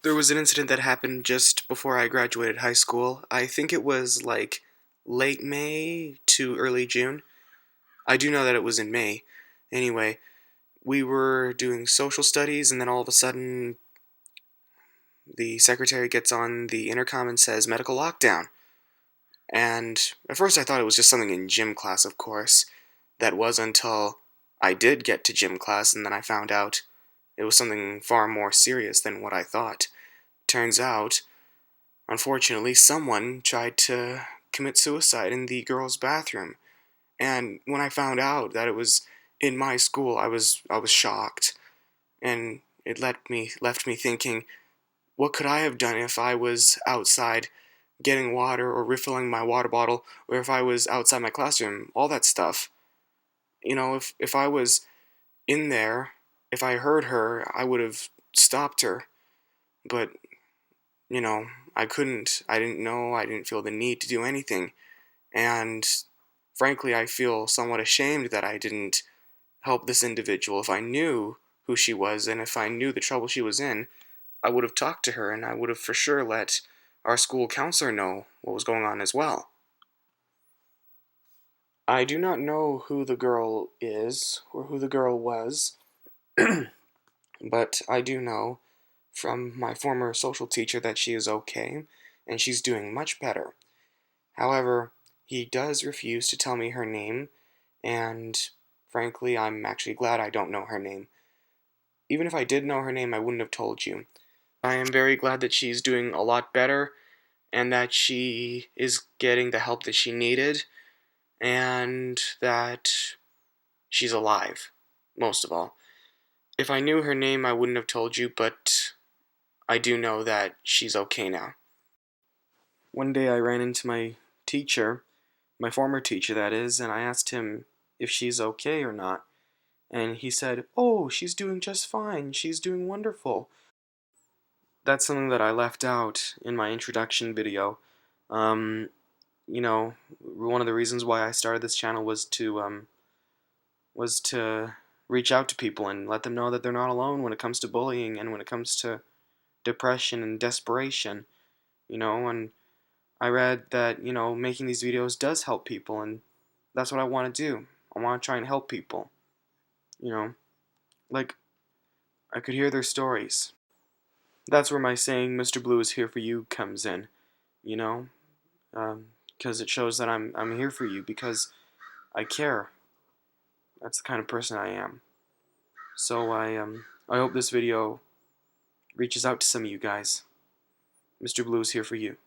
There was an incident that happened just before I graduated high school. I think it was like late May to early June. I do know that it was in May. Anyway, we were doing social studies, and then all of a sudden, the secretary gets on the intercom and says, "Medical lockdown." And at first, I thought it was just something in gym class, of course. That was until I did get to gym class, and then I found out it was something far more serious than what I thought. Turns out, unfortunately, someone tried to commit suicide in the girls' bathroom. And when I found out that it was in my school, I was shocked, and it left me thinking, what could I have done if I was outside getting water or refilling my water bottle, or if I was outside my classroom, all that stuff. If I was in there, if I heard her, I would have stopped her. But, you know, I couldn't. I didn't know. I didn't feel the need to do anything. And frankly, I feel somewhat ashamed that I didn't help this individual. If I knew who she was and if I knew the trouble she was in, I would have talked to her and I would have for sure let our school counselor know what was going on as well. I do not know who the girl is or who the girl was, but I do know from my former social teacher that she is okay and she's doing much better. However, he does refuse to tell me her name, and frankly, I'm actually glad I don't know her name. Even if I did know her name, I wouldn't have told you. I am very glad that she's doing a lot better and that she is getting the help that she needed and that she's alive, most of all. If I knew her name, I wouldn't have told you, but I do know that she's okay now. One day I ran into my former teacher that is, and I asked him if she's okay or not. And he said, "Oh, she's doing just fine. She's doing wonderful." That's something that I left out in my introduction video. Um, One of the reasons why I started this channel was to reach out to people and let them know that they're not alone when it comes to bullying and when it comes to depression and desperation. And I read that, making these videos does help people, and that's what I want to do. I want to try and help people. You know, like, I could hear their stories. That's where my saying, "Mr. Blue is here for you," comes in, you know? Because it shows that I'm here for you because I care. That's the kind of person I am. So I hope this video reaches out to some of you guys. Mr. Blue is here for you.